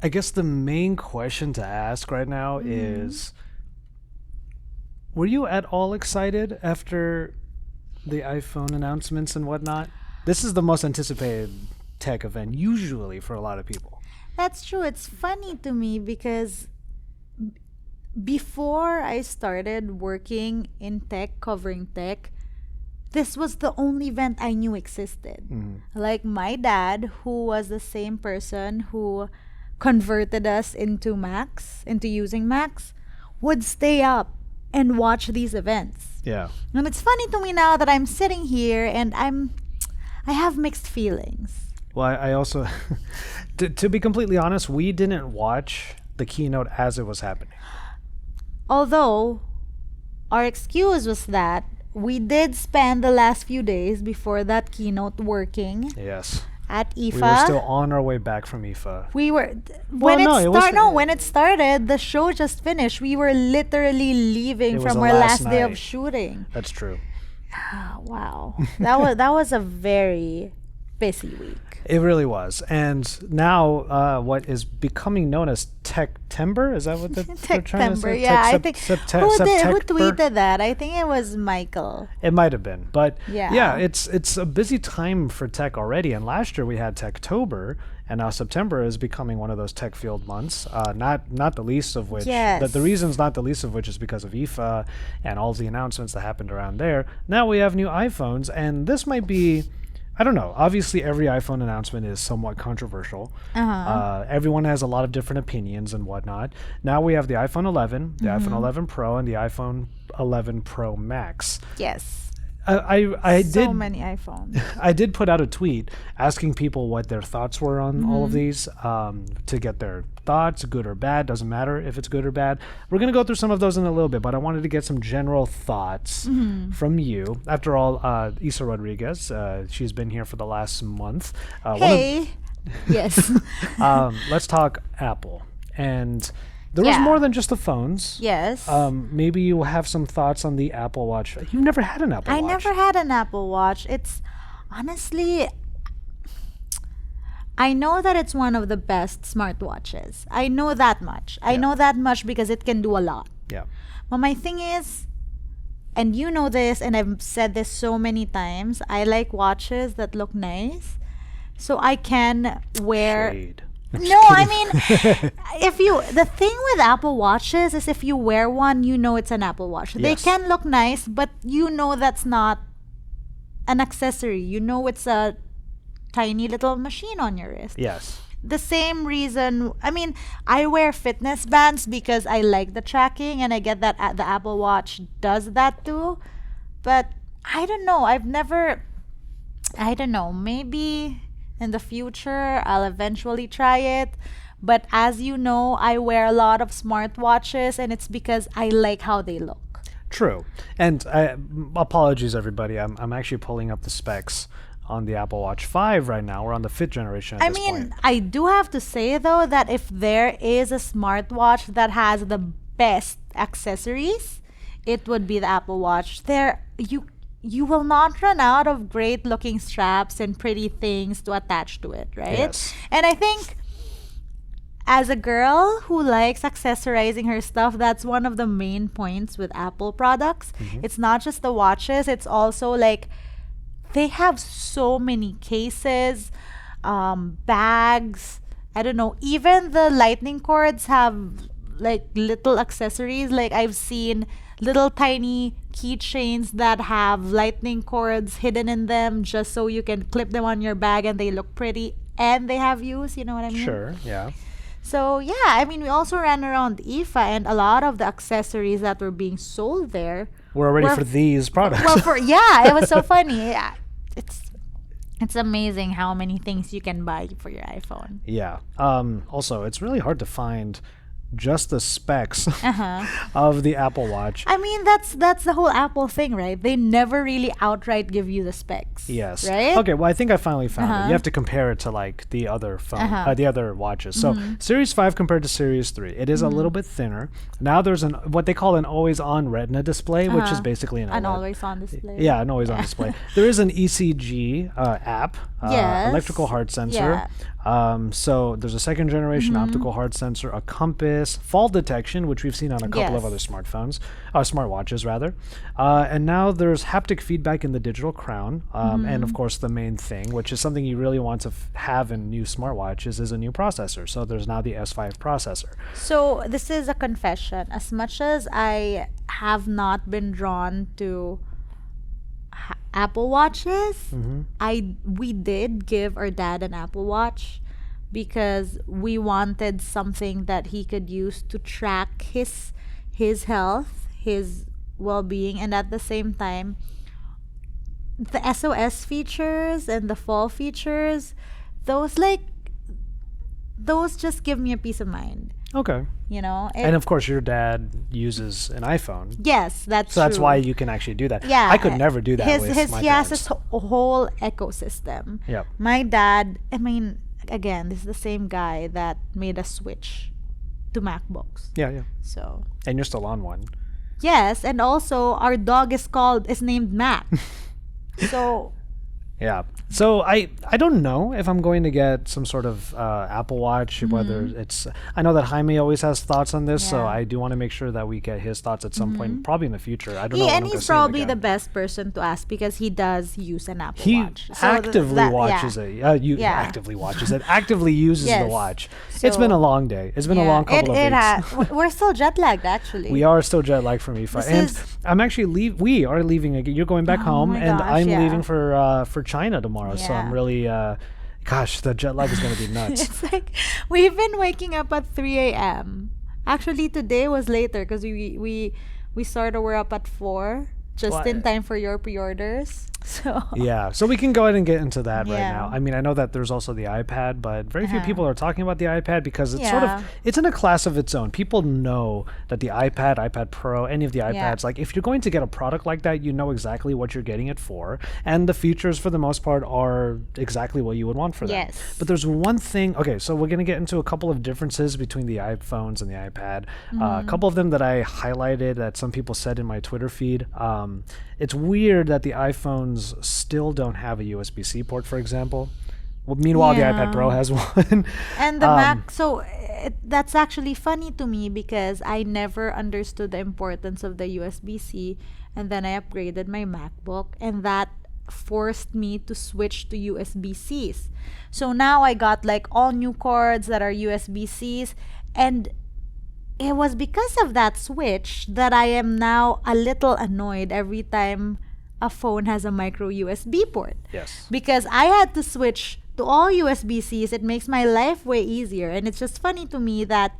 I guess the main question to ask right now is, were you at all excited after the iPhone announcements and whatnot? This is the most anticipated tech event usually for a lot of people. That's true. It's funny to me because before I started working in tech, covering tech, this was the only event I knew existed. Like my dad, who was the same person who converted us into Macs, into using Macs, would stay up and watch these events. Yeah. And it's funny to me now that I'm sitting here and I have mixed feelings. Well, I also, to be completely honest, we didn't watch the keynote as it was happening. Although our excuse was that we did spend the last few days before that keynote working Yes. at IFA. We were still on our way back from IFA. We were Well, when it started, the show just finished. We were literally leaving It was from the our last last day night. of shooting. That's true. Wow. That was a very busy week. It really was. And now what is becoming known as Techtember, is that what they're trying to September, say? yeah. I think who September? tweeted that? I think it was Michael. It might have been. But Yeah. it's a busy time for tech already. And last year we had Techtober, and now September is becoming one of those tech field months. Not the least of which, Yes. the reasons not the least of which is because of IFA and all the announcements that happened around there. Now we have new iPhones, and this might be, I don't know. Obviously, every iPhone announcement is somewhat controversial. Everyone has a lot of different opinions and whatnot. Now we have the iPhone 11, the iPhone 11 Pro, and the iPhone 11 Pro Max. Yes. I So did many iPhones. I did put out a tweet asking people what their thoughts were on all of these, to get their thoughts, good or bad. Doesn't matter if it's good or bad. We're going to go through some of those in a little bit, but I wanted to get some general thoughts from you. After all, Isa Rodriguez, she's been here for the last month. Hey. Yes. Let's talk Apple. And there was Yeah. more than just the phones. Yes. Maybe you have some thoughts on the Apple Watch. You've never had an Apple I Watch. never had an Apple Watch. It's honestly, I know that it's one of the best smartwatches. I know that much. I Yeah. know that much because it can do a lot. Yeah. But my thing is, and you know this, and I've said this so many times, I like watches that look nice. So I can wear. Shade. No, I mean, the thing with Apple Watches is if you wear one, you know it's an Apple Watch. They Yes. can look nice, but you know that's not an accessory. You know it's a tiny little machine on your wrist. Yes. The same reason, I mean, I wear fitness bands because I like the tracking and I get that the Apple Watch does that too. But I don't know. I don't know. Maybe in the future I'll eventually try it. But as you know, I wear a lot of smartwatches and it's because I like how they look. True. And apologies, everybody. I'm actually pulling up the specs on the Apple Watch 5 right now. We're on the 5th generation at I this mean, point. I do have to say though that if there is a smartwatch that has the best accessories, it would be the Apple Watch. You will not run out of great looking straps and pretty things to attach to it, right? Yes. And I think as a girl who likes accessorizing her stuff, that's one of the main points with Apple products. It's not just the watches, it's also like they have so many cases, bags. I don't know. Even the lightning cords have like little accessories. Like I've seen little tiny keychains that have lightning cords hidden in them just so you can clip them on your bag and they look pretty and they have use. You know what I mean? Sure, yeah. So yeah, I mean, we also ran around IFA and a lot of the accessories that were being sold there We're ready were for these products. well, it was so funny. Yeah, it's amazing how many things you can buy for your iPhone. Yeah. Also, it's really hard to find just the specs Uh-huh. of the Apple Watch. I mean, that's the whole Apple thing, right? They never really outright give you the specs. Yes. Right? Okay. Well, I think I finally found it. Uh-huh. You have to compare it to like the other phone, Uh-huh. the other watches. So Series 5 compared to Series 3, it is a little bit thinner. Now there's what they call an always-on Retina display, which is Uh-huh. basically an An OLED. always-on display. Yeah, an always-on display. There is an ECG app, Yes. electrical heart sensor. Yeah. So there's a second generation optical hard sensor, a compass, fall detection, which we've seen on a couple of Yes. other smartphones, smartwatches rather. And now there's haptic feedback in the digital crown, and of course the main thing, which is something you really want to have in new smartwatches, is a new processor. So there's now the S5 processor. So this is a confession. As much as I have not been drawn to Apple Watches, we did give our dad an Apple Watch because we wanted something that he could use to track his health, his well-being, and at the same time the SOS features and the fall features, those those just give me a peace of mind. Okay. You know, And of course, your dad uses an iPhone. yes, that's So that's true. why you can actually do that. Yeah, I could never do that with my he has parents. this whole ecosystem. Yep. My dad, I mean, again, this is the same guy that made us switch to MacBooks. Yeah, yeah. So And you're still on one. yes, and also our dog is named Mac. So Yeah. So I don't know if I'm going to get some sort of Apple Watch, whether it's. I know that Jaime always has thoughts on this, so Yeah. I do want to make sure that we get his thoughts at some point, probably in the future. I don't know. yeah, when and I'm gonna he's see him probably the again. best person to ask because he does use an Apple He Watch. So actively watches it. Yeah. Actively watches it. Actively uses the Yes. watch. It's been So- a long day. It's been a long couple of weeks. We're still jet lagged, actually. We are still jet lagged from IFA, This and is- I'm actually we are leaving again. You're going back Oh home, my and gosh, I'm yeah. leaving for China tomorrow. So I'm Yeah. really, gosh, the jet lag is going to be nuts. It's like we've been waking up at 3 a.m. Actually, today was later because we sort of were up at 4 just Well, in time for your pre-orders. So Yeah, so we can go ahead and get into that right Yeah. now. I mean, I know that there's also the iPad, but very few people are talking about the iPad because it's sort Yeah. of it's in a class of its own. People know that the iPad, iPad Pro, any of the iPads, like if you're going to get a product like that, you know exactly what you're getting it for, and the features for the most part are exactly what you would want for them. Yes. But there's one thing. Okay, so we're gonna get into a couple of differences between the iPhones and the iPad. A couple of them that I highlighted that some people said in my Twitter feed. It's weird that the iPhones still don't have a USB-C port, for example. Well, meanwhile, the iPad Pro has one. and the Mac. So that's actually funny to me because I never understood the importance of the USB-C, and then I upgraded my MacBook, and that forced me to switch to USB-Cs. So now I got like all new cords that are USB-Cs, and it was because of that switch that I am now a little annoyed every time a phone has a micro USB port. Yes. Because I had to switch to all USB-Cs. It makes my life way easier. And it's just funny to me that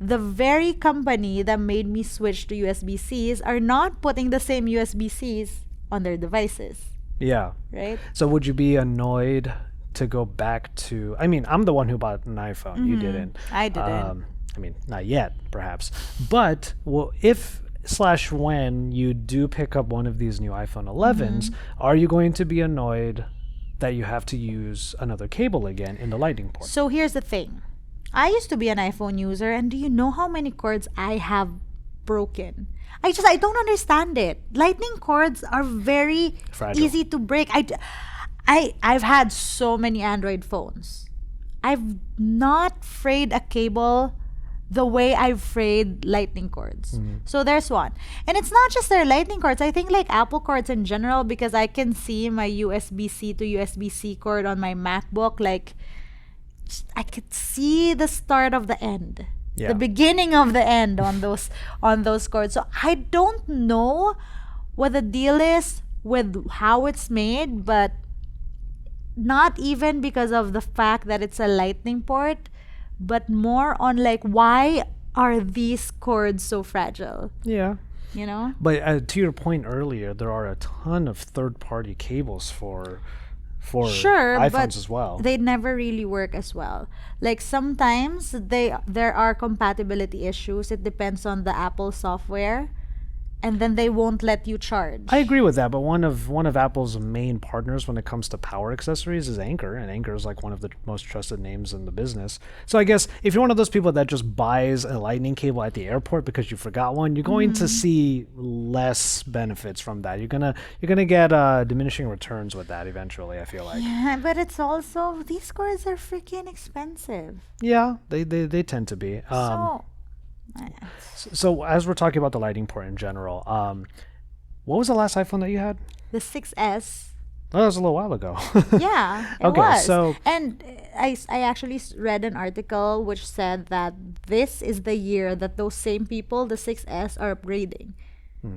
the very company that made me switch to USB-Cs are not putting the same USB-Cs on their devices, Yeah. right? So would you be annoyed to go back to? I mean, I'm the one who bought an iPhone. You didn't. I didn't. I mean, not yet, perhaps. But well, if / when you do pick up one of these new iPhone 11s, are you going to be annoyed that you have to use another cable again in the Lightning port? So here's the thing. I used to be an iPhone user, and do you know how many cords I have broken? I don't understand it. Lightning cords are very Fragile. easy to break. I've had so many Android phones. I've not frayed a cable the way I've frayed lightning cords. So there's one. And it's not just their lightning cords. I think like Apple cords in general, because I can see my USB-C to USB-C cord on my MacBook. Like I could see the start of the end. Yeah. The beginning of the end on those cords. So I don't know what the deal is with how it's made, but not even because of the fact that it's a lightning port, but more on like why are these cords so fragile, Yeah. you know? But to your point earlier, there are a ton of third-party cables for Sure, iPhones but as well. they never really work as well. Like sometimes there are compatibility issues. It depends on the Apple software. and then they won't let you charge. I agree with that, but one of Apple's main partners when it comes to power accessories is Anker, and Anker is like one of the most trusted names in the business. So I guess if you're one of those people that just buys a lightning cable at the airport because you forgot one, you're going to see less benefits from that. You're gonna get diminishing returns with that eventually, I feel like. Yeah, but it's also, these cords are freaking expensive. Yeah, they tend to be. So as we're talking about the lighting port in general, what was the last iPhone that you had? The 6S. Oh, that was a little while ago. Yeah, it Okay, was. so And I actually read an article which said that this is the year that those same people, the 6S, are upgrading.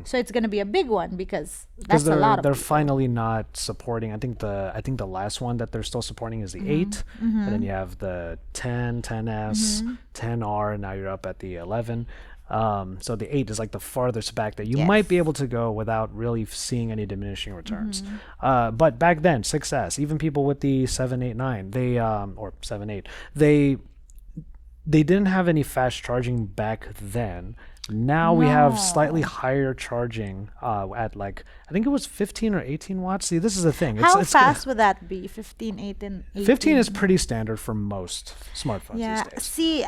So it's gonna be a big one because that's a lot of they're people. finally not supporting. I think the last one that they're still supporting is the 8, and then you have the 10, 10S, 10R, and now you're up at the 11. So the 8 is like the farthest back that you might be able to go without really seeing any diminishing returns. But back then, 6S, even people with the 789, they or 78, they didn't have any fast charging back then. Now we have slightly higher charging at like, I think it was 15 or 18 watts. See, this is the thing. How fast would that be? 15, 18, 18? 15 is pretty standard for most smartphones Yeah. these days. See,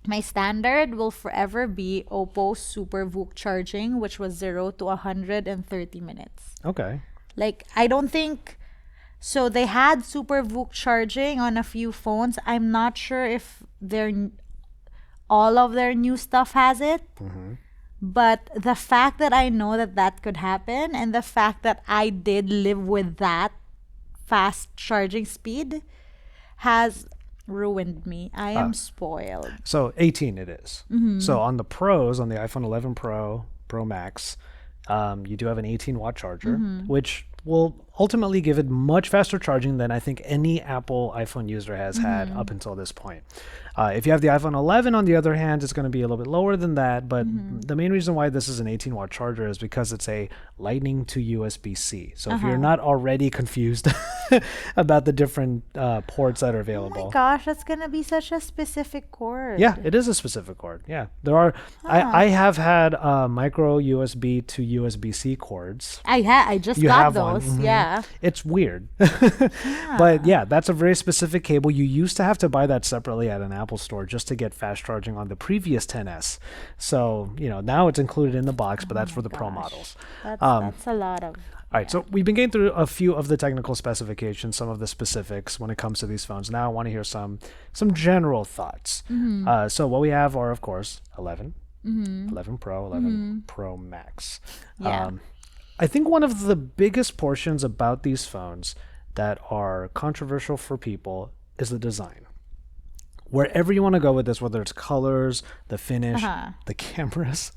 my standard will forever be Oppo Super VOOC charging, which was 0 to 130 minutes. Okay. Like, I don't think... So they had Super VOOC charging on a few phones. I'm not sure if all of their new stuff has it. But the fact that I know that could happen, and the fact that I did live with that fast charging speed, has ruined me. I am spoiled. So 18 it is. So on the Pros, on the iPhone 11 Pro, Pro Max, you do have an 18-watt charger, which will ultimately give it much faster charging than I think any Apple iPhone user has had up until this point. If you have the iPhone 11, on the other hand, it's going to be a little bit lower than that. But the main reason why this is an 18-watt charger is because it's a Lightning to USB-C. So if you're not already confused about the different ports that are Oh available. my gosh, that's gonna be such a specific cord. Yeah, it is a specific cord. Yeah, there are. I have had micro USB to USB-C cords. I just You got have one. those. Yeah. It's weird. But yeah, that's a very specific cable. You used to have to buy that separately at an Apple store just to get fast charging on the previous 10S. So, now it's included in the box, but that's for the Pro models. That's a lot of... All right, so we've been getting through a few of the technical specifications, some of the specifics when it comes to these phones. Now I want to hear some general thoughts. So what we have are, of course, 11, 11 Pro, 11 Pro Max. Yeah. I think one of the biggest portions about these phones that are controversial for people is the design. Wherever you want to go with this, whether it's colors, the finish, the cameras,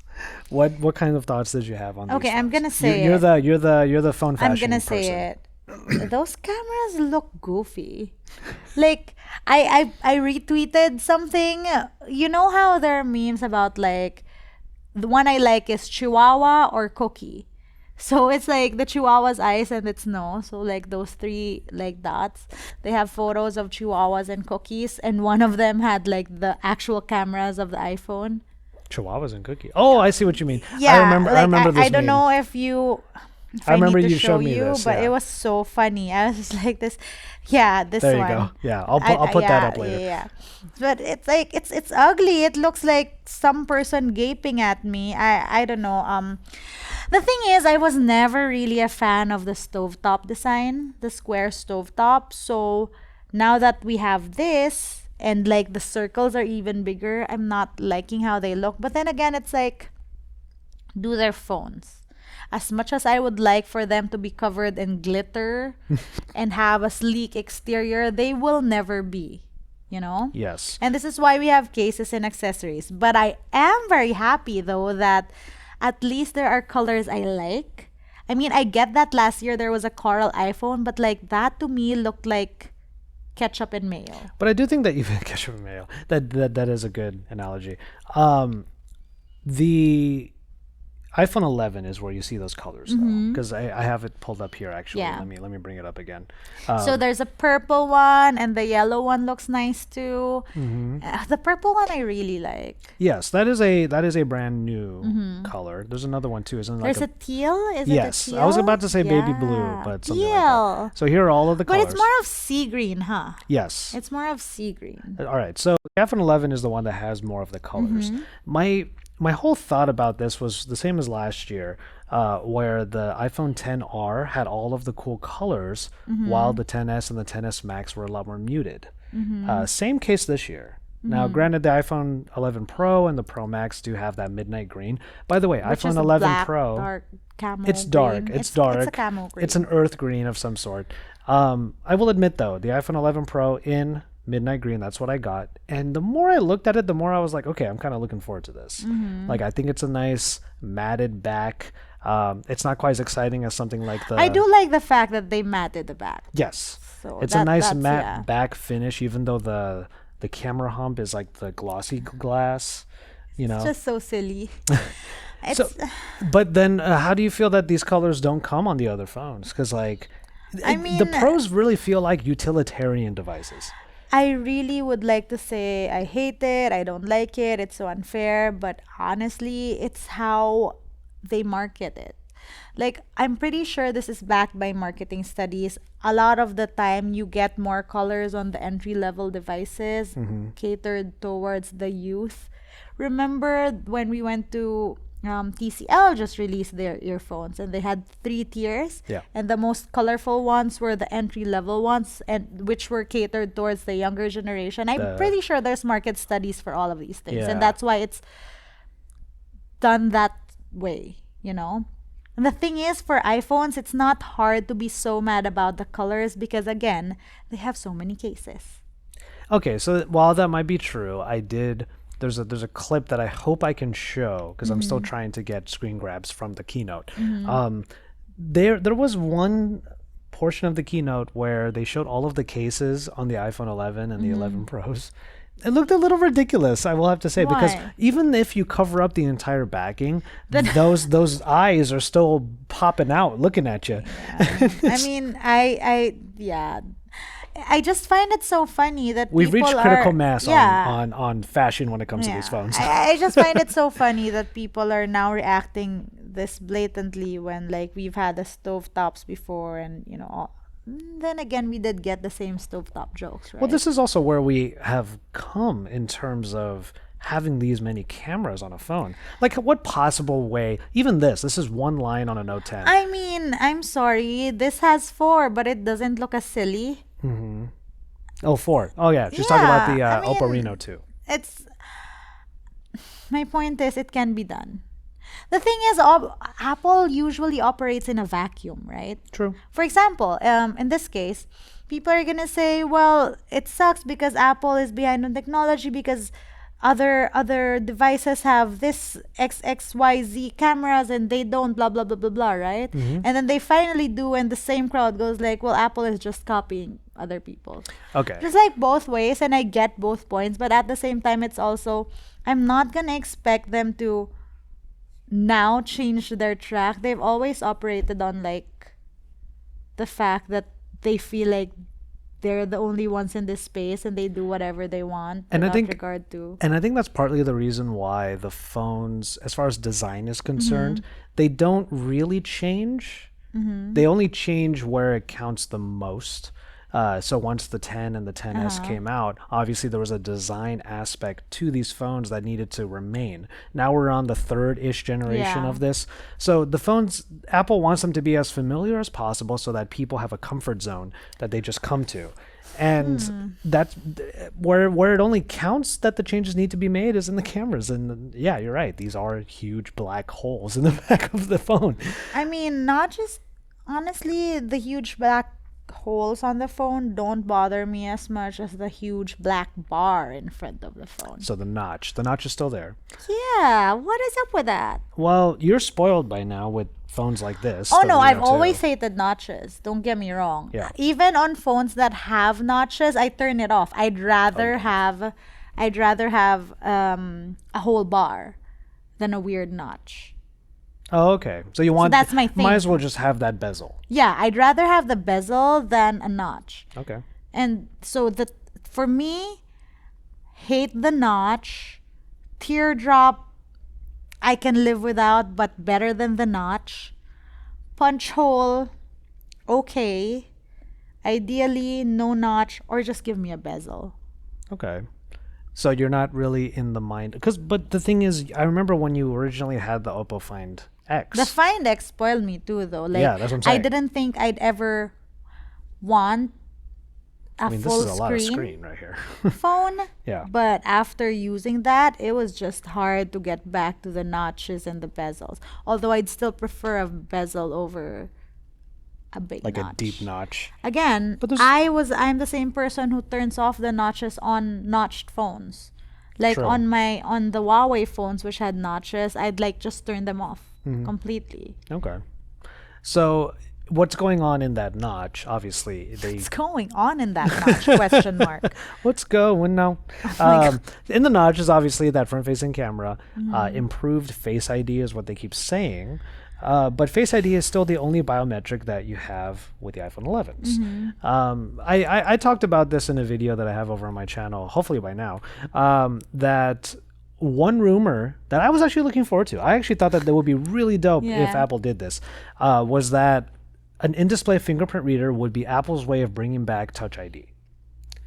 what kind of thoughts did you have on these Okay, I'm phones? gonna say you're it. You're the phone fashion I'm gonna person. say it. Those cameras look goofy. Like, I retweeted something. You know how there are memes about, like, the one I like is Chihuahua or Cookie. So it's like the Chihuahua's eyes and its nose. So like those three like dots. They have photos of Chihuahuas and Cookies, and one of them had like the actual cameras of the iPhone. Chihuahuas and Cookie. Oh, I see what you mean. Yeah, I remember this I don't meme. know if you... If I remember need to you show showed me you, this, but yeah. it was so funny. I was just like this. Yeah, this There you one. go. Yeah, I'll put that up later. Yeah. But it's like it's ugly. It looks like some person gaping at me. I don't know. The thing is, I was never really a fan of the stovetop design, the square stovetop. So now that we have this, and like the circles are even bigger, I'm not liking how they look. But then again, it's like, do their phones. As much as I would like for them to be covered in glitter and have a sleek exterior, they will never be, Yes. And this is why we have cases and accessories. But I am very happy, though, that at least there are colors I like. I mean, I get that last year there was a coral iPhone, but like that to me looked like ketchup and mayo. But I do think that even ketchup and mayo, that is a good analogy. iPhone 11 is where you see those colors though, because I have it pulled up here actually. Yeah. Let me bring it up again. So there's a purple one, and the yellow one looks nice too. The purple one I really like. Yes, that is a brand new color. There's another one too, isn't it? Like There's a teal. Is yes, it a teal? I was about to say baby blue, Yeah. but something teal. like that. So here are all of the But colors. it's more of sea green, huh? Yes. It's more of sea green. All right. So the iPhone 11 is the one that has more of the colors. My whole thought about this was the same as last year, where the iPhone 10R had all of the cool colors, while the 10s and the 10s Max were a lot more muted. Same case this year. Now, granted, the iPhone 11 Pro and the Pro Max do have that midnight green. By the way, Which iPhone is 11 black, Pro, dark camo it's dark. green. It's dark. It's a camo green. It's an earth green of some sort. I will admit though, the iPhone 11 Pro in midnight green, that's what I got. And the more I looked at it, the more I was like, okay, I'm kind of looking forward to this. Like, I think it's a nice matted back. It's not quite as exciting as something like the. I do like the fact that they matted the back. Yes, So it's a nice that's, matte yeah. back finish, even though the camera hump is like the glossy glass. You know. It's just so silly. It's, So, but then, how do you feel that these colors don't come on the other phones? Because like, I the mean, pros really feel like utilitarian devices. I really would like to say I hate it, I don't like it, it's so unfair, but honestly, it's how they market it. Like, I'm pretty sure this is backed by marketing studies. A lot of the time, you get more colors on the entry level devices catered towards the youth. Remember when we went to TCL just released their earphones and they had 3 tiers, Yeah. and the most colorful ones were the entry level ones, and which were catered towards the younger generation. I'm pretty sure there's market studies for all of these things, Yeah. and that's why it's done that way, you know. And the thing is, for iPhones, it's not hard to be so mad about the colors because again, they have so many cases. Okay, so while that might be true, there's a clip that I hope I can show because I'm still trying to get screen grabs from the keynote. There was one portion of the keynote where they showed all of the cases on the iPhone 11 and the 11 Pros. It looked a little ridiculous, I will have to say, because Why? even if you cover up the entire backing, those eyes are still popping out, looking at you. I mean, yeah. I just find it so funny that We've people reached critical are, mass yeah, on fashion when it comes to these phones. I just find it so funny that people are now reacting this blatantly when like we've had the stovetops before, and you know, then again we did get the same stovetop jokes, right? Well, this is also where we have come in terms of having these many cameras on a phone. Like, what possible way? Even this is one line on a Note 10. I mean, I'm sorry, this has 4, but it doesn't look as silly. Oh, 4. Oh, yeah. She's talking about the Yeah, I Oppo mean, Reno 2. It's my point is it can be done. The thing is, Apple usually operates in a vacuum, right? True. For example, in this case, people are gonna say, "Well, it sucks because Apple is behind on technology because other devices have this XXYZ cameras and they don't, blah blah blah blah blah," right? And then they finally do, and the same crowd goes like, "Well, Apple is just copying other people." Okay. Just like both ways, and I get both points, but at the same time, it's also I'm not gonna expect them to now change their track. They've always operated on like the fact that they feel like they're the only ones in this space and they do whatever they want And I without think- regard to. And I think that's partly the reason why the phones, as far as design is concerned, they don't really change. They only change where it counts the most. So once the 10 and the 10s came out, obviously there was a design aspect to these phones that needed to remain. Now we're on the third-ish generation Yeah. of this. So the phones, Apple wants them to be as familiar as possible so that people have a comfort zone that they just come to. And that's where it only counts that the changes need to be made is in the cameras. And yeah, you're right. These are huge black holes in the back of the phone. I mean, not just honestly, the huge black holes on the phone don't bother me as much as the huge black bar in front of the phone. So the notch is still there. Yeah, what is up with that? Well, you're spoiled by now with phones like this. Oh the no, Reno I've 2. always hated notches. Don't get me wrong. Yeah. Even on phones that have notches, I turn it off. I'd rather have a whole bar than a weird notch. Oh, okay. So you So want that's my thing. might as well just have that bezel. Yeah, I'd rather have the bezel than a notch. Okay. And so for me, hate the notch. Teardrop, I can live without, but better than the notch. Punch hole, okay. Ideally, no notch, or just give me a bezel. Okay. So you're not really in the mind but the thing is, I remember when you originally had the Oppo Find X. The Find X spoiled me too, though. Like, Yeah, that's what I'm I saying. didn't think I'd ever want a I mean, this full is a lot of screen screen right here. phone. Yeah. But after using that, it was just hard to get back to the notches and the bezels. Although I'd still prefer a bezel over a big Like notch. a deep notch. Again, But there's- I'm the same person who turns off the notches on notched phones. Like True. on the Huawei phones which had notches, I'd like just turn them off Mm-hmm. completely. Okay. So what's going on in that notch? Obviously, What's going on in that notch? Question mark. What's going now? my In the notch is obviously that front-facing camera. Mm-hmm. Improved Face ID is what they keep saying. But Face ID is still the only biometric that you have with the iPhone 11s. I talked about this in a video that I have over on my channel, hopefully by now, that one rumor that I was actually looking forward to, I actually thought that would be really dope if Yeah. Apple did this, was that an in-display fingerprint reader would be Apple's way of bringing back Touch ID.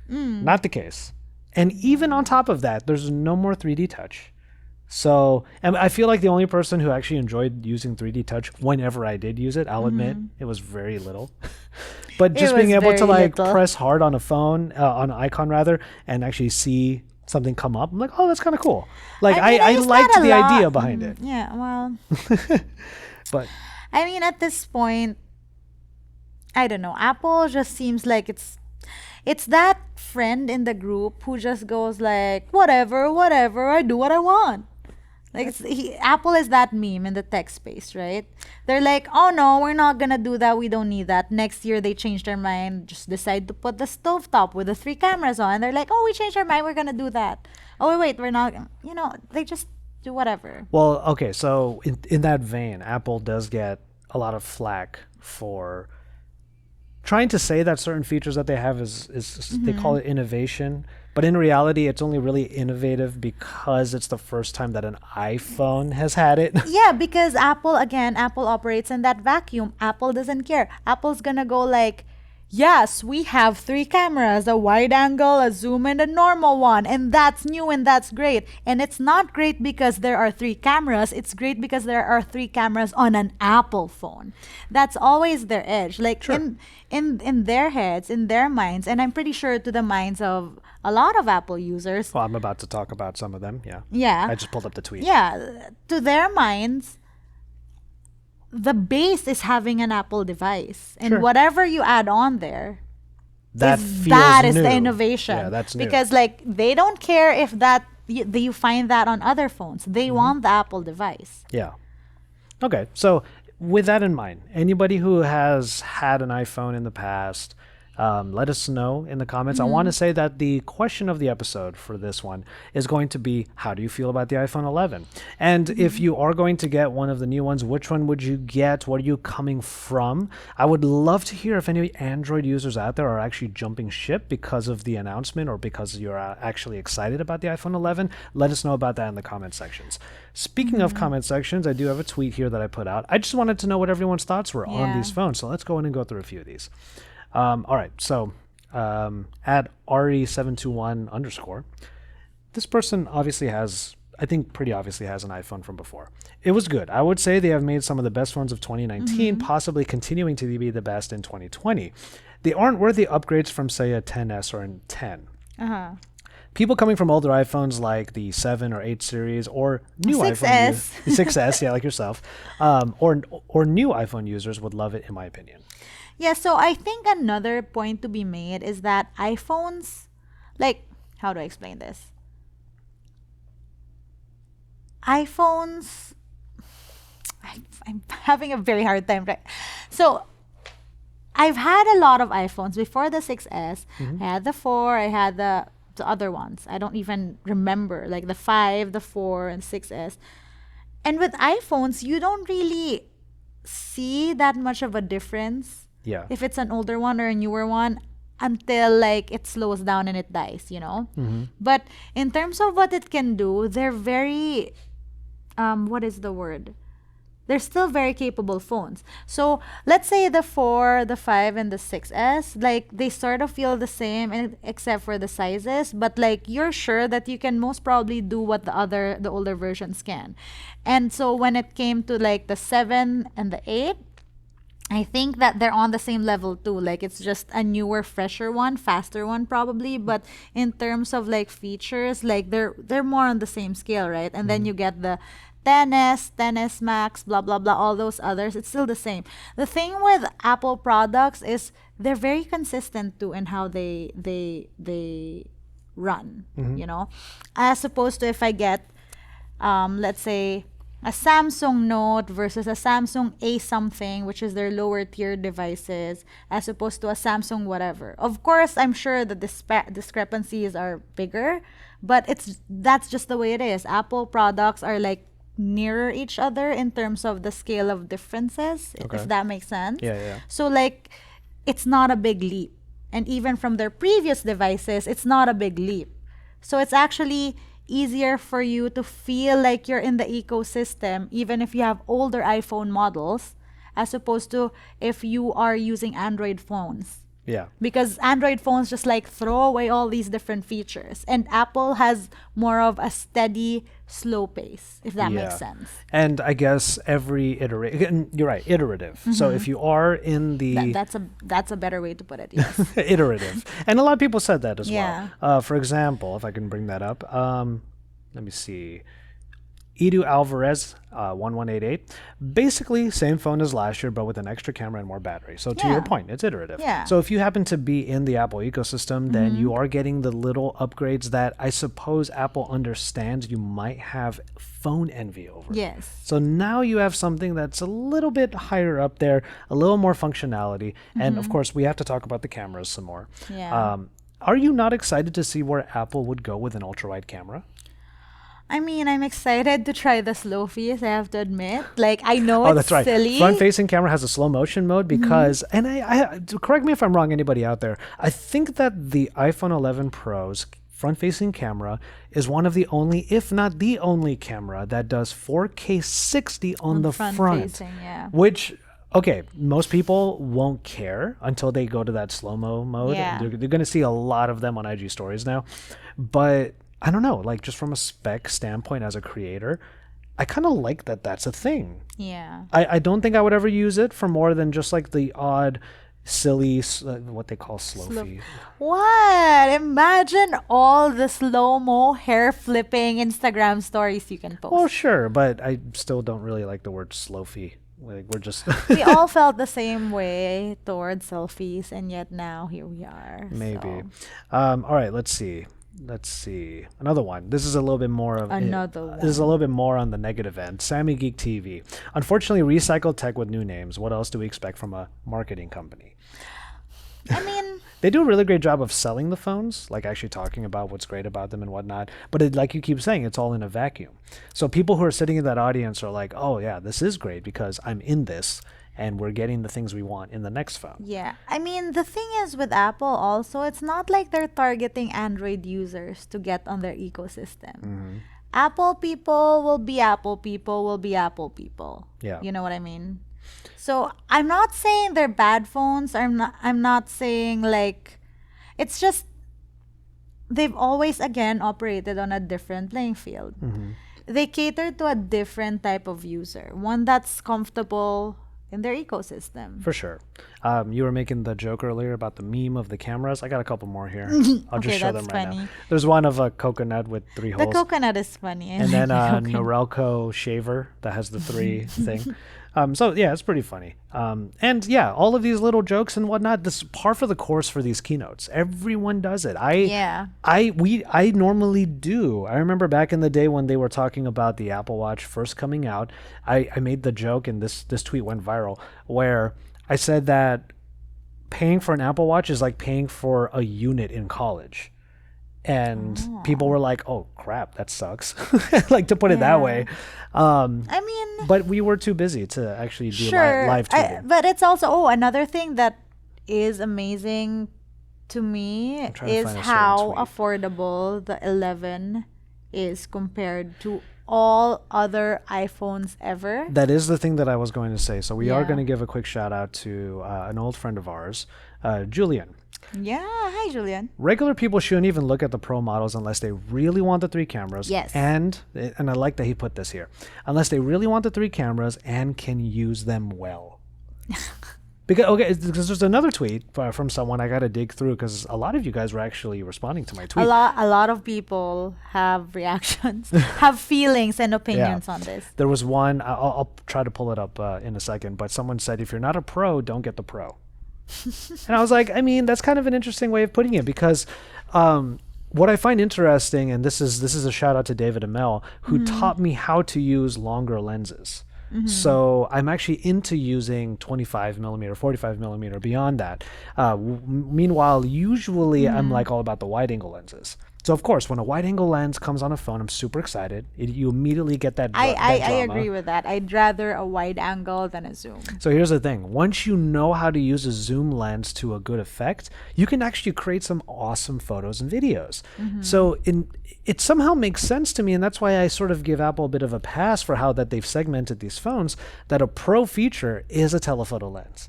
Not the case. And even on top of that, there's no more 3D Touch. So, and I feel like the only person who actually enjoyed using 3D Touch whenever I did use it, I'll admit, it was very little. But just being was able to very like little. press hard on a phone, on an icon rather, and actually see something come up, I'm like, oh, that's kind of cool. Like I mean, I use liked that a the lot. idea behind it. Yeah, well, But I mean, at this point, I don't know. Apple just seems like it's that friend in the group who just goes like, whatever, I do what I want. Like Apple is that meme in the tech space, right? They're like, oh no, we're not gonna do that. We don't need that. Next year they change their mind, just decide to put the stovetop with the 3 cameras on. They're like, oh, we changed our mind. We're gonna do that. Oh wait, we're not. You know, they just do whatever. well, okay, so in that vein, Apple does get a lot of flack for trying to say that certain features that they have is they call it innovation, but in reality it's only really innovative because it's the first time that an iPhone has had it. Yeah, because Apple operates in that vacuum. Apple doesn't care. Apple's gonna go like, yes, we have 3 cameras, a wide angle, a zoom, and a normal one. And that's new and that's great. And it's not great because there are 3 cameras. It's great because there are 3 cameras on an Apple phone. That's always their edge. Like Sure. in their heads, in their minds, and I'm pretty sure to the minds of a lot of Apple users. Well, I'm about to talk about some of them. Yeah. Yeah. I just pulled up the tweet. Yeah, to their minds, the base is having an Apple device, and Sure. whatever you add on there, That is feels the new. innovation. Yeah, that's new. Because like they don't care if that you find that on other phones. They want the Apple device. Yeah. Okay. So with that in mind, anybody who has had an iPhone in the past, let us know in the comments. I want to say that the question of the episode for this one is going to be, how do you feel about the iPhone 11? And if you are going to get one of the new ones, which one would you get? What are you coming from? I would love to hear if any Android users out there are actually jumping ship because of the announcement or because you're actually excited about the iPhone 11. Let us know about that in the comment sections. Speaking of comment sections, I do have a tweet here that I put out. I just wanted to know what everyone's thoughts were on Yeah. these phones. So let's go in and go through a few of these. All right, so at RE721_, this person obviously has, I think pretty obviously has an iPhone from before. It was good. I would say they have made some of the best phones of 2019, possibly continuing to be the best in 2020. They aren't worthy upgrades from, say, a 10S or a 10. People coming from older iPhones like the 7 or 8 series or new 6S. iPhone 6S, yeah, like yourself, or new iPhone users would love it, in my opinion. Yeah, so I think another point to be made is that iPhones, like, how do I explain this? iPhones, I'm having a very hard time. Right? So I've had a lot of iPhones before the 6S. I had the 4, I had the other ones. I don't even remember, like the 5, the 4, and 6S. And with iPhones, you don't really see that much of a difference Yeah. if it's an older one or a newer one until like it slows down and it dies, Mm-hmm. But in terms of what it can do, they're very what is the word? They're still very capable phones. So let's say the 4, the 5, and the 6S, like they sort of feel the same except for the sizes, but like you're sure that you can most probably do what the older versions can. And so when it came to like the 7 and the 8, I think that they're on the same level too. Like it's just a newer, fresher one, faster one probably. But in terms of like features, like they're more on the same scale, right? And then you get the 10s, 10s Max, blah blah blah, all those others. It's still the same. The thing with Apple products is they're very consistent too in how they run. As opposed to if I get let's say a Samsung Note versus a Samsung A something, which is their lower tier devices, as opposed to a Samsung whatever. Of course, I'm sure the discrepancies are bigger, but that's just the way it is. Apple products are like nearer each other in terms of the scale of differences, Okay. if that makes sense. Yeah, yeah. So like it's not a big leap. And even from their previous devices, it's not a big leap. So it's actually easier for you to feel like you're in the ecosystem, even if you have older iPhone models, as opposed to if you are using Android phones. Yeah. Because Android phones just like throw away all these different features. And Apple has more of a steady, slow pace, if that makes sense. And I guess every iteration, you're right, iterative. So if you are in the That's a better way to put it, yes. iterative, and a lot of people said that as Yeah. well. For example, if I can bring that up, let me see. Edu Alvarez, 1188. Basically, same phone as last year, but with an extra camera and more battery. So to your Yeah. point, it's iterative. Yeah. So if you happen to be in the Apple ecosystem, then you are getting the little upgrades that I suppose Apple understands you might have phone envy over. Yes. So now you have something that's a little bit higher up there, a little more functionality. And of course, we have to talk about the cameras some more. Yeah. Are you not excited to see where Apple would go with an ultra-wide camera? I mean, I'm excited to try the slow fees, I have to admit. Like, I know Oh, it's that's right. silly. Front-facing camera has a slow motion mode because, and I correct me if I'm wrong, anybody out there. I think that the iPhone 11 Pro's front-facing camera is one of the only, if not the only, camera that does 4K 60 on the front. Front-facing, yeah. Which, okay, most people won't care until they go to that slow-mo mode. Yeah. They're going to see a lot of them on IG stories now. But I don't know, like just from a spec standpoint as a creator, I kind of like that that's a thing. Yeah. I don't think I would ever use it for more than just like the odd, silly, what they call slow-fee. What? Imagine all the slow-mo hair flipping Instagram stories you can post. Well, sure, but I still don't really like the word slow-fee. Like we're just We all felt the same way towards selfies, and yet now here we are. maybe. So. All right, let's see. Another one. This is a little bit more of Another one. This is a little bit more on the negative end. Sammy Geek TV. Unfortunately, recycled tech with new names. What else do we expect from a marketing company? I mean, They do a really great job of selling the phones, like actually talking about what's great about them and whatnot. But like you keep saying, it's all in a vacuum. So people who are sitting in that audience are like, oh yeah, this is great because I'm in this and we're getting the things we want in the next phone. yeah. I mean, the thing is with Apple also, it's not like they're targeting Android users to get on their ecosystem. Apple people will be Apple people will be Apple people. Yeah. You know what I mean? So I'm not saying they're bad phones. I'm not saying like it's just they've always again operated on a different playing field. They cater to a different type of user, one that's comfortable in their ecosystem. For sure. You were making the joke earlier about the meme of the cameras. I got a couple more here. I'll just Okay, show them that's right funny. now. There's one of a coconut with 3 The holes. coconut is funny. I And then like a the coconut. Norelco shaver that has the 3 thing. So yeah, it's pretty funny. And yeah, all of these little jokes and whatnot, this is par for the course for these keynotes. Everyone does it. Yeah. I normally do. I remember back in the day when they were talking about the Apple Watch first coming out, I made the joke, and this tweet went viral, where I said that paying for an Apple Watch is like paying for a unit in college. and people Oh. were like, "Oh crap, that sucks," like to put it that Yeah. way. Um, I mean, but we were too busy to actually do sure. live tweeting. But it's also, oh, another thing that is amazing to me I'm trying to is find a certain how tweet. affordable the 11 is compared to all other iPhones ever. That is the thing that I was going to say. So we are going Yeah. to give a quick shout out to an old friend of ours, Julian. Yeah. Hi, Julian. Regular people shouldn't even look at the pro models unless they really want the three cameras. Yes. And I like that he put this here. Unless they really want the three cameras and can use them well. Because there's another tweet from someone I got to dig through because a lot of you guys were actually responding to my tweet. A lot of people have reactions, have feelings and opinions on this. There was one, I'll try to pull it up in a second, but someone said, if you're not a pro, don't get the pro. And I was like, I mean, that's kind of an interesting way of putting it because what I find interesting, and this is a shout out to David and Mel, who taught me how to use longer lenses. So I'm actually into using 25 millimeter, 45 millimeter, beyond that. Meanwhile, usually I'm like all about the wide angle lenses. So of course, when a wide angle lens comes on a phone, I'm super excited. You immediately get that. I that drama. agree with that. I'd rather a wide angle than a zoom. So here's the thing. Once you know how to use a zoom lens to a good effect, you can actually create some awesome photos and videos. So it somehow makes sense to me, and that's why I sort of give Apple a bit of a pass for how that they've segmented these phones, that a pro feature is a telephoto lens.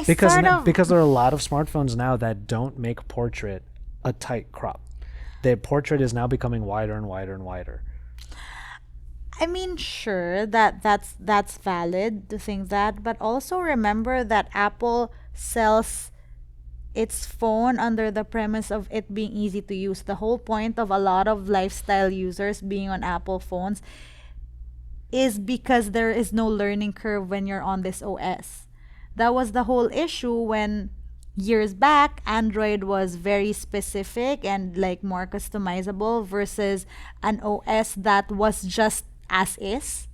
Because there are a lot of smartphones now that don't make portrait a tight crop. The portrait is now becoming wider and wider and wider. I mean, sure, that's valid to think that, but also remember that Apple sells its phone under the premise of it being easy to use. The whole point of a lot of lifestyle users being on Apple phones is because there is no learning curve when you're on this OS. That was the whole issue when years back Android was very specific and like more customizable versus an OS that was just as is.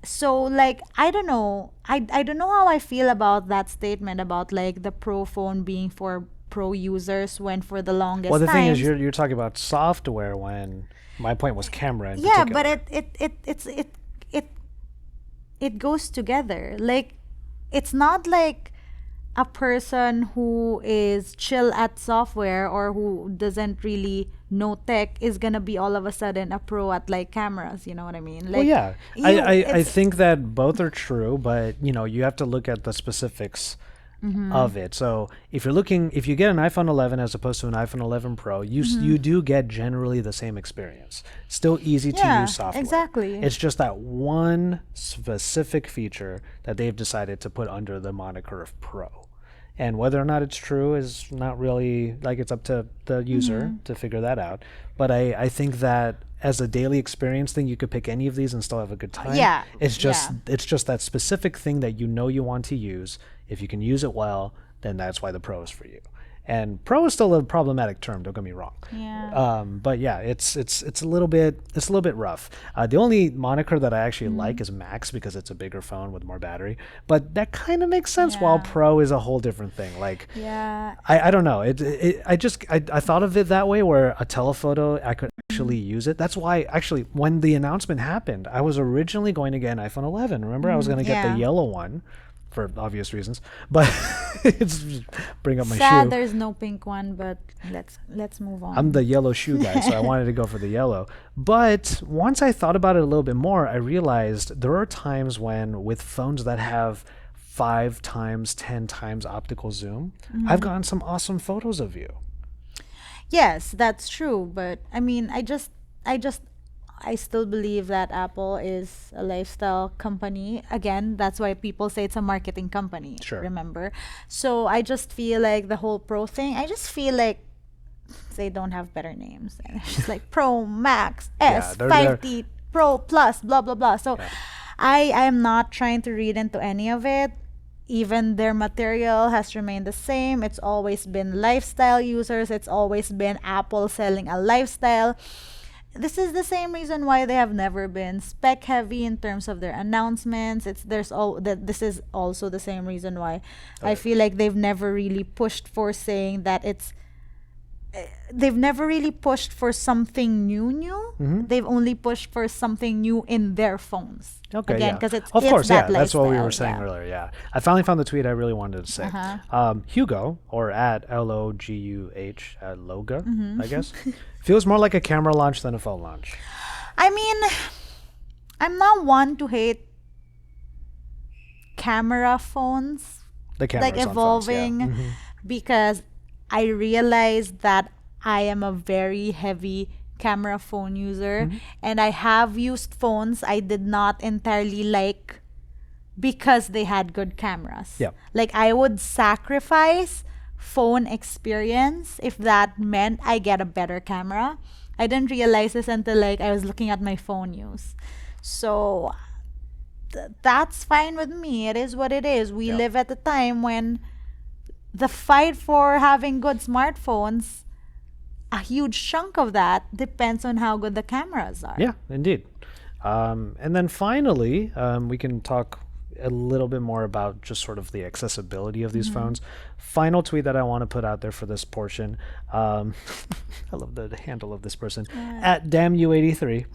So like I don't know, I don't know how I feel about that statement about like the pro phone being for pro users when for the longest Well, the thing is, times, you're talking about software when my point was camera in yeah, particular. but it goes together. Like it's not like a person who is chill at software or who doesn't really know tech is gonna be all of a sudden a pro at like cameras. You know what I mean? Like, Well, yeah, you- I it's- think that both are true, but you have to look at the specifics of it. So if you get an iPhone 11 as opposed to an iPhone 11 Pro, you do get generally the same experience. Still easy to Yeah, use software. exactly. It's just that one specific feature that they've decided to put under the moniker of Pro. And whether or not it's true is not really, like, it's up to the user to figure that out. But I think that as a daily experience thing, you could pick any of these and still have a good time. Yeah, It's just yeah. it's just that specific thing that you want to use. If you can use it well, then that's why the Pro is for you. And Pro is still a problematic term, don't get me wrong. Yeah. But yeah, it's a little bit rough. The only moniker that I actually like is Max because it's a bigger phone with more battery. But that kind of makes sense. While Yeah. Pro is a whole different thing. Like Yeah. I don't know. I thought of it that way where a telephoto I could actually use it. That's why actually when the announcement happened, I was originally going to get an iPhone 11. Remember, I was going to get yeah. the yellow one for obvious reasons. But it's bring up my Sad shoe. there's no pink one, but let's move on. I'm the yellow shoe guy, so I wanted to go for the yellow. But once I thought about it a little bit more, I realized there are times when with phones that have 5 times, 10 times optical zoom, I've gotten some awesome photos of you. Yes, that's true, but I mean, I still believe that Apple is a lifestyle company. Again, that's why people say it's a marketing company. Sure. Remember? So I just feel like the whole Pro thing, I just feel like they don't have better names. And it's just like Pro Max, S, they're- 5D, Pro Plus, blah, blah, blah. So Yeah. I am not trying to read into any of it. Even their material has remained the same. It's always been lifestyle users. It's always been Apple selling a lifestyle. This is the same reason why they have never been spec heavy in terms of their announcements. This is also the same reason why I feel like they've never really pushed for saying that it's they've never really pushed for something new. They've only pushed for something new in their phones. Okay, Again, yeah. because it's Of it's course, that yeah. That's what we were lifestyle, saying yeah. earlier. Yeah, I finally found the tweet I really wanted to say. Uh-huh. Hugo, or at LOGUH, Loga, Mm-hmm. I guess, feels more like a camera launch than a phone launch. I mean, I'm not one to hate camera phones The cameras like on phones, yeah. evolving because I realized that I am a very heavy camera phone user and I have used phones I did not entirely like because they had good cameras. Yeah. Like I would sacrifice phone experience if that meant I get a better camera. I didn't realize this until like I was looking at my phone use. So that's fine with me. It is what it is. We Yeah. live at a time when the fight for having good smartphones, a huge chunk of that depends on how good the cameras are. Yeah, indeed. And then finally, we can talk a little bit more about just sort of the accessibility of these phones. Final tweet that I want to put out there for this portion. I love the handle of this person. At DamnYou83.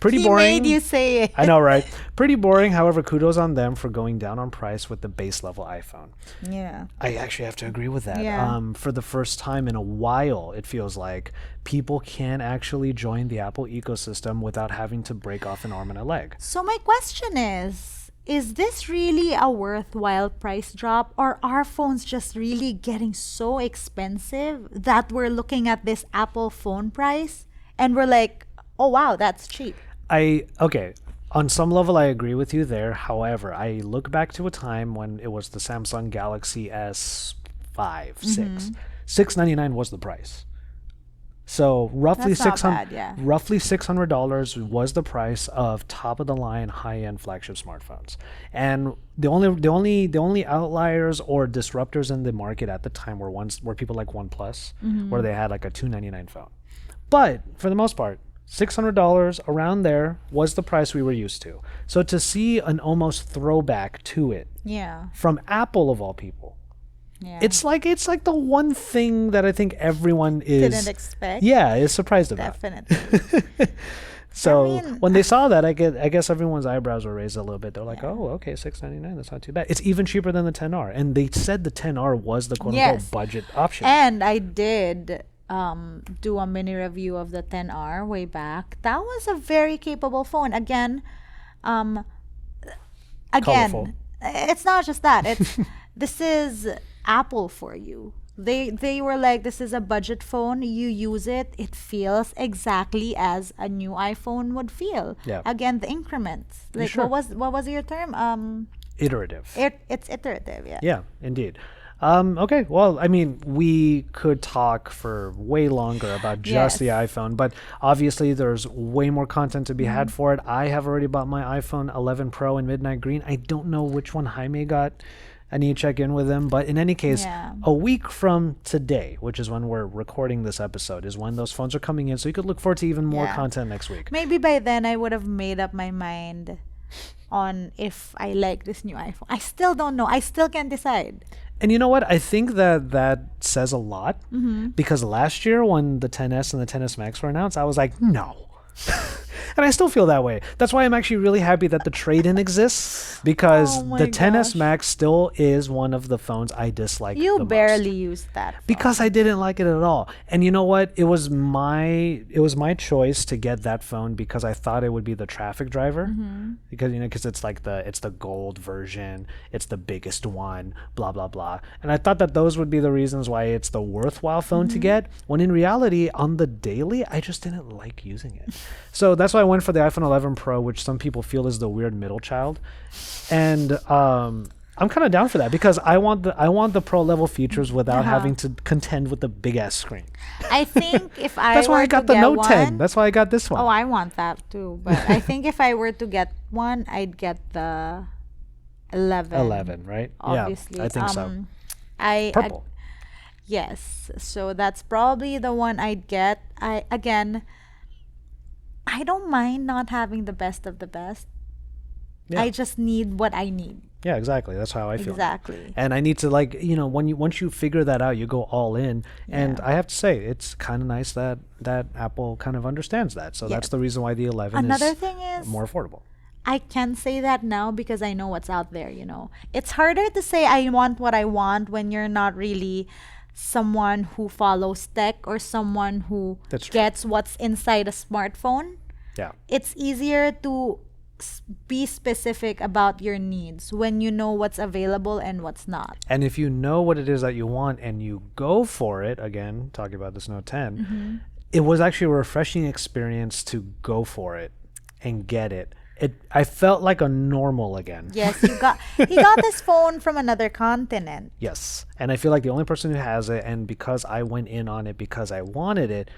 Pretty He boring. made you say it. I know, right? Pretty boring. However, kudos on them for going down on price with the base level iPhone. Yeah. I actually have to agree with that. Yeah. For the first time in a while, it feels like people can actually join the Apple ecosystem without having to break off an arm and a leg. So my question is this really a worthwhile price drop, or are phones just really getting so expensive that we're looking at this Apple phone price and we're like, oh wow, that's cheap? Okay, on some level I agree with you there. However, I look back to a time when it was the Samsung Galaxy S5, 6. $699 was the price. So roughly That's not 600 bad, yeah. roughly $600 was the price of top of the line high-end flagship smartphones. And the only outliers or disruptors in the market at the time were people like OnePlus, where they had like a $299 phone. But for the most part, $600 around there was the price we were used to. So to see an almost throwback to it Yeah. from Apple of all people, Yeah. it's like the one thing that I think everyone Didn't expect. is surprised about. Definitely. So I mean- when they saw that, I guess everyone's eyebrows were raised a little bit. They're like, "Oh, okay, $699. That's not too bad. It's even cheaper than the 10R." And they said the 10R was the quote unquote Yes. budget option. And I did do a mini review of the 10R way back. That was a very capable phone. Colorful. It's not just that. It's this is Apple for you. They were like, this is a budget phone. You use it, it feels exactly as a new iPhone would feel. Yeah. Again, the increments. Like Sure. what was your term? Iterative. It's iterative. Yeah. Yeah, indeed. Okay, well, I mean, we could talk for way longer about just the Yes. iPhone, but obviously there's way more content to be had for it. I have already bought my iPhone 11 Pro in midnight green. I don't know which one Jaime got. I need to check in with him. But in any case, Yeah. a week from today, which is when we're recording this episode, is when those phones are coming in. So you could look forward to even more Yeah. content next week. Maybe by then I would have made up my mind on if I like this new iPhone. I still don't know. I still can't decide. And you know what? I think that says a lot because last year when the 10s and the 10s Max were announced, I was like, no. And I still feel that way. That's why I'm actually really happy that the trade-in exists because Oh my the 10s gosh. Max still is one of the phones I dislike You the barely most. used that. Because I didn't like it at all. And you know what? It was my choice to get that phone because I thought it would be the traffic driver. Because it's like it's the gold version, it's the biggest one, blah blah blah. And I thought that those would be the reasons why it's the worthwhile phone to get, when in reality on the daily I just didn't like using it. So that's why I went for the iPhone 11 Pro, which some people feel is the weird middle child. And I'm kind of down for that because I want the pro level features without having to contend with the big ass screen. I think if I That's why were I got to the get Note one, 10. That's why I got this one. Oh, I want that too. But I think if I were to get one, I'd get the 11. 11, right? Obviously. Yeah, I think so. I Purple. yes. So that's probably the one I'd get. I don't mind not having the best of the best. Yeah. I just need what I need. Yeah, exactly. That's how I feel. Exactly. And I need to, like, once you figure that out, you go all in. And Yeah. I have to say, it's kind of nice that Apple kind of understands that. So Yeah. that's the reason why the 11 Another is thing is, more affordable. I can say that now because I know what's out there, you know. It's harder to say I want what I want when you're not really someone who follows tech or someone who That's true. gets what's inside a smartphone. Yeah. It's easier to be specific about your needs when you know what's available and what's not. And if you know what it is that you want and you go for it, again, talking about this Note 10, it was actually a refreshing experience to go for it and get it. I felt like a normal again. Yes, he got this phone from another continent. Yes. And I feel like the only person who has it, and because I went in on it because I wanted it,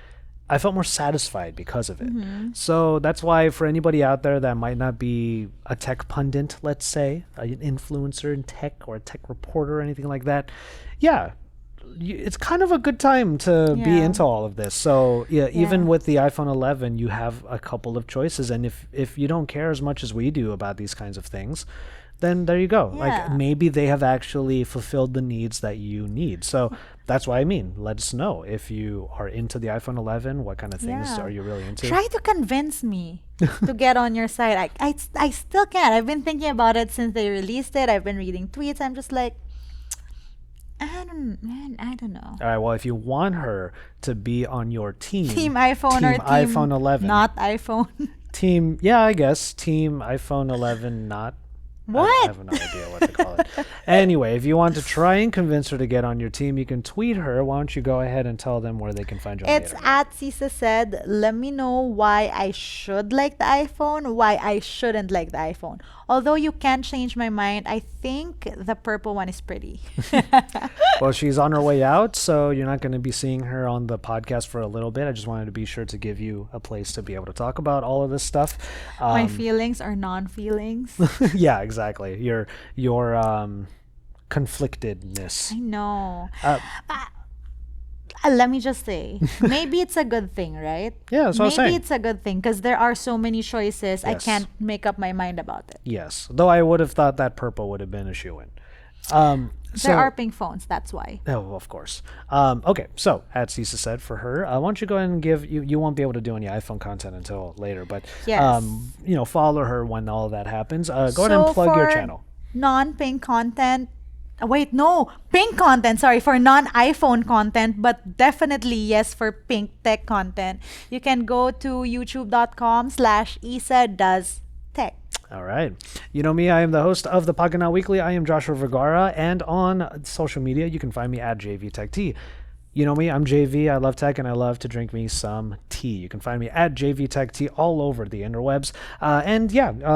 I felt more satisfied because of it. So that's why, for anybody out there that might not be a tech pundit, let's say, an influencer in tech or a tech reporter or anything like that, yeah, it's kind of a good time to be Yeah. into all of this. So yeah, even Yeah. with the iPhone 11, you have a couple of choices. And if you don't care as much as we do about these kinds of things, then there you go. Yeah. Like, maybe they have actually fulfilled the needs that you need. So that's what I mean. Let us know if you are into the iPhone 11. What kind of things Yeah. are you really into? Try to convince me to get on your side. I still can't. I've been thinking about it since they released it. I've been reading tweets. I'm just like, I don't know. All right. Well, if you want her to be on your team, Team iPhone or Team team iPhone 11, not iPhone. team, yeah, I guess team iPhone 11, not. I What? have no idea what to call it. Anyway, if you want to try and convince her to get on your team, you can tweet her. Why don't you go ahead and tell them where they can find you on the It's internet? at Sisa said, let me know why I should like the iPhone, why I shouldn't like the iPhone. Although you can change my mind, I think the purple one is pretty. Well, she's on her way out, so you're not going to be seeing her on the podcast for a little bit. I just wanted to be sure to give you a place to be able to talk about all of this stuff. My feelings are non-feelings. Yeah, exactly. Your conflictedness. I know. Uh, Let me just say, maybe it's a good thing, right? Yeah, that's what I'm saying. Maybe it's a good thing because there are so many choices. I Yes. can't make up my mind about it. Yes, though I would have thought that purple would have been a shoo-in. So, There are pink phones, that's why. oh, of course. Okay, so as Cisa said, for her, why don't you go ahead and give you won't be able to do any iPhone content until later, but Yes. follow her when all of that happens. Go ahead and plug your for channel. Non-pink content. Wait, no, pink content. Sorry, for non-iPhone content, but definitely yes for pink tech content. You can go to youtube.com/isa-does-tech. All right. You know me, I am the host of the Pocketnow Weekly. I am Joshua Vergara, and on social media, you can find me at JVTechT. You know me, I'm JV. I love tech, and I love to drink me some tea. You can find me at JVTechT all over the interwebs.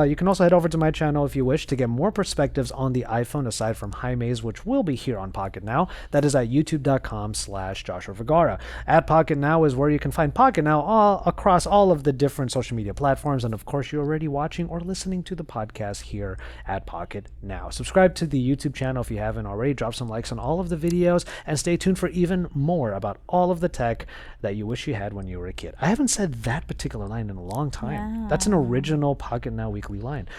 You can also head over to my channel if you wish to get more perspectives on the iPhone, aside from Jaime's, which will be here on Pocketnow. That is at youtube.com/Joshua Vergara. At Pocketnow is where you can find Pocketnow all across all of the different social media platforms. And of course, you're already watching or listening to the podcast here at Pocketnow. Subscribe to the YouTube channel if you haven't already. Drop some likes on all of the videos, and stay tuned for even more about all of the tech that you wish you had when you were a kid. I haven't said that particular line in a long time. That's an original Pocketnow Weekly line.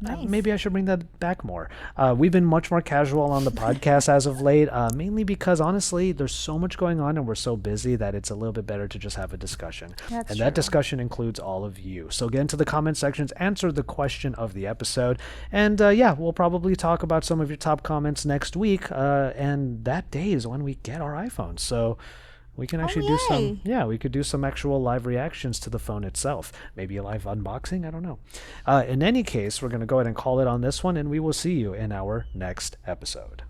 Nice. Maybe I should bring that back more. We've been much more casual on the podcast as of late, mainly because honestly, there's so much going on and we're so busy that it's a little bit better to just have a discussion. That's and that true. discussion includes all of you. So get into the comment sections, answer the question of the episode, and we'll probably talk about some of your top comments next week. And that day is when we get our iPhones. So we can actually we could do some actual live reactions to the phone itself. Maybe a live unboxing, I don't know. In any case, we're going to go ahead and call it on this one, and we will see you in our next episode.